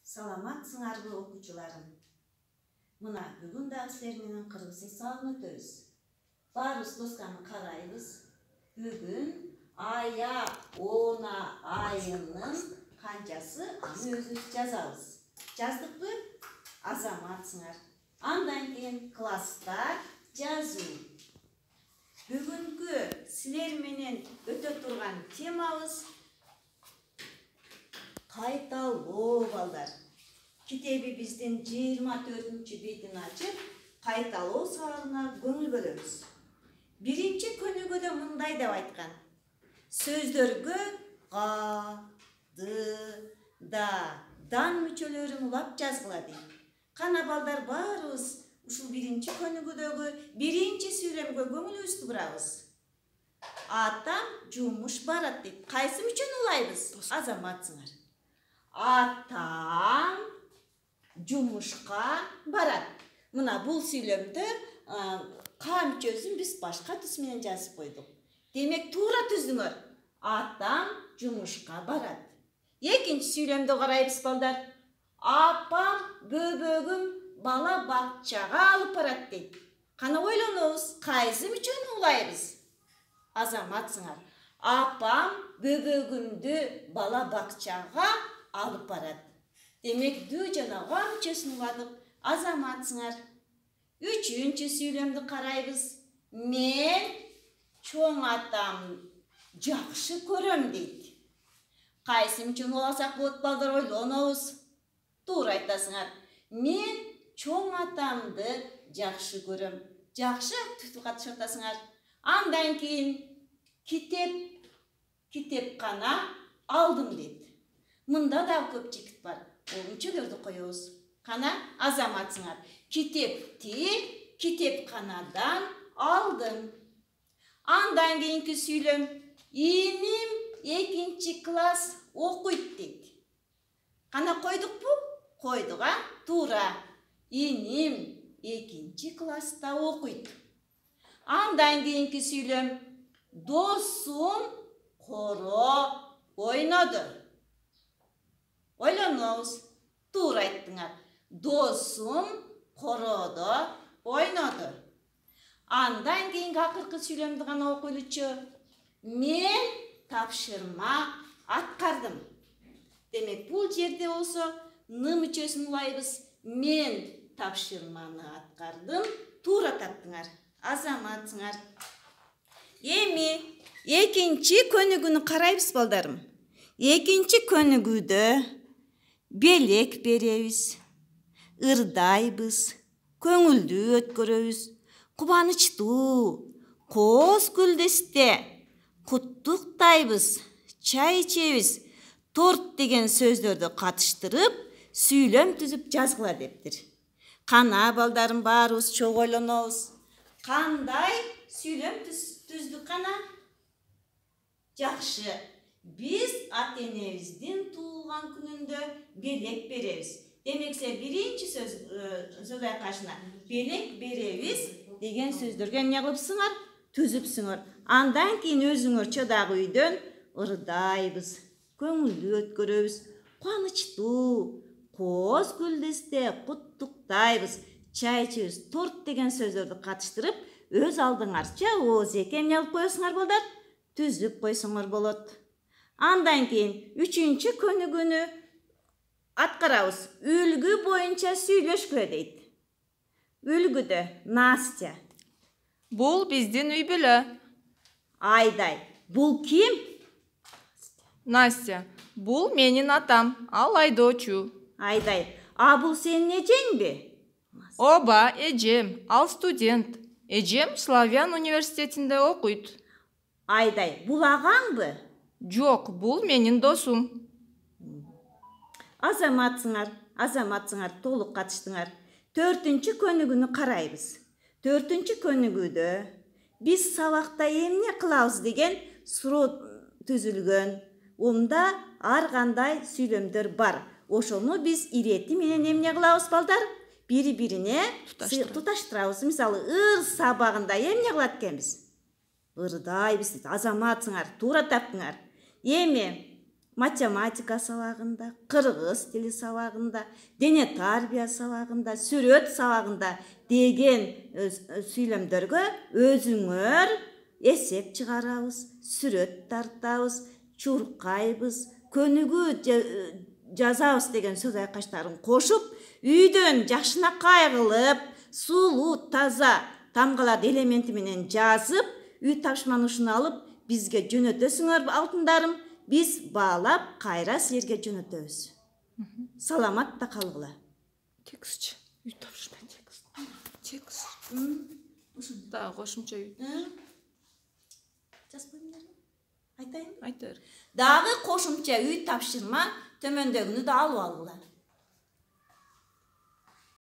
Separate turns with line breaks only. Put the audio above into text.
Саламатсыңарбы окуучуларым. Мына бүгүн дагы силер менен кыргыз эсебин өтөбүз. Баарыбыз досканы карайбыз. Бүгүн ая она айынын канчасы аны өзүбүз жазабыз. Жаздыкпы? Азаматсыңар. Андан кийин класста жазуу. Бүгүнкү силер менен өтө турган темабыз кайталоо балдар. Китеби биздин 24-бетин ачып, кайталоо сабагына көңүл бөлөбүз. Биринчи көнүгүүдө мындай деп айткан. Сөздөргө га, ды, да, дан мүчөлөрүн улап жазгыла дейт. Кана балдар баарыбыз ушул биринчи көнүгүүдөгү биринчи сүйлөмгө көңүлүбүздү бурабыз. Атам жумуш барат дейт. Кайсы мүчөнү улайбыз? Азаматсыңар. Атам жумушка барат. Мына бул сүйлөмдө ка мүчөсүн биз башка түс менен жазып койдук. Демек туура түздүңөр. Атам жумушка барат. Экинчи сүйлөмдө карайбыз балдар. Апам бөбөгүм бала бакчага алып барат дейт. Кана ойлонобуз, кайсы мүчөнү улайбыз? Азаматсыңар. Апам бөбөгүмдү бала бакчага алып барат. Демек ды жана га мүчөсүн уладык. Азаматсыңар. Үчүнчү сүйлөмдү карайбыз. Мен чоң атам жакшы көрөм дейт. Кайсы мүчөнү уласак болот балдар, ойлонобуз. Туура айтасыңар. Мен чоң атамды жакшы көрөм. Жакшы түтү катышып атасыңар. Андан кийин китепкана алдым дейт. Мында да көп жигит бар. Ол мүчөлөрдү коебуз. Кана азаматсыңар. Китепти китепканадан алдым. Андан кийинки сүйлөм. Иним 2 класс окуйт дейт. Кана койдукпу? Койдук, а? Туура. Иним 2 класста окуйт. Андан кийинки сүйлөм. Досум коро ойноду. Ойлонобуз. Туура айттыңар. Досум коrodо ойноду. Андан кийинки акыркы сүйлөмдү гана окуйлучу. Мен тапшырма аткардым. Демек бул жерде болсо ны мүчөсүн улайбыз. Мен тапшырманы аткардым. Туура таптыңар. Азаматсыңар. Эми экинчи көнүгүүнү карайбыз балдарым. Экинчи көнүгүүдө белек беребиз, ырдайбыз, көңүлдүү өткөрөбүз, кубанычтуу, кооз гүлдесте куттуктайбыз, чай ичебиз, торт деген сөздөрдү катыштырып, сүйлөм түзүп жазгыла дептир. Кана балдарым баарыбыз чогуу ойлонобуз. Кандай сүйлөм түздүк кана? Жакшы. Биз ата-энебиздин туулган күнүндө белек беребиз. Демексе биринчи сөз айкашына белек беребиз деген сөздөргө эмне кылыпсыңар? Түзүпсүңөр. Андан кийин өзүңөрчө дагы үйдөн ырдайбыз, көңүлдүү өткөрөбүз, кубанычтуу, кооз гүлдесте куттуктайбыз, чай ичебиз, торт деген сөздөрдү катыштырып, өз алдыңарча оозеке эмне кылып коесуңар балдар? Түзүп койсоңор болот. Андан кийин үчүнчү көнүгүүнү аткарабыз. Үлгү боюнча сүйлөшкүлө дейт. Үлгүдө Настя.
Бул биздин үй бүлө.
Айдай. Бул ким?
Настя. Бул менин атам, ал айдоочу.
Айдай. А бул сенин эжеңби?
Оба, эжем, ал студент. Эжем Славян университетинде окуйт.
Айдай. Бул агаңбы?
Жок, бул менин досум.
Азаматсыңар, толук катыштыңар. 4-чү көнүгүүнү карайбыз. 4-чү көнүгүүдө биз сабакта эмне кылабыз деген суроо түзүлгөн. Онда ар кандай сүйлөмдөр бар. Ошону биз ирети менен эмне кылабыз балдар? Бири-бирине туташтырабыз. Мисалы, ыр сабагында эмне кылат экенбиз? Ырдайбыз. Азаматсыңар, туура таптыңар. Эми математика сабагында, кыргыз тили сабагында, дене тарбия сабагында, сүрөт сабагында деген сүйлөмдөргө өзүңөр эсеп чыгарабыз, сүрөт тартабыз, чуркайбыз, көнүгүү жазабыз деген сөз айкаштарын кошуп, үйдөн жакшынакай кылып, сулуу, таза тамгаларды элементи менен жазып, үй тапшырманы алып, бизге жөнөтөсүңөр алтындарым. Биз баалап, кайра силерге жөнөтөбүз. Саламатта калгыла.
Текстчи. Үй тапшырма текст. Текст. Да, кошумча үй.
Жазбаймындарбы? Айтайынбы?
Айтыр.
Дагы кошумча үй тапшырма төмөндөгүнү да алып алгыла.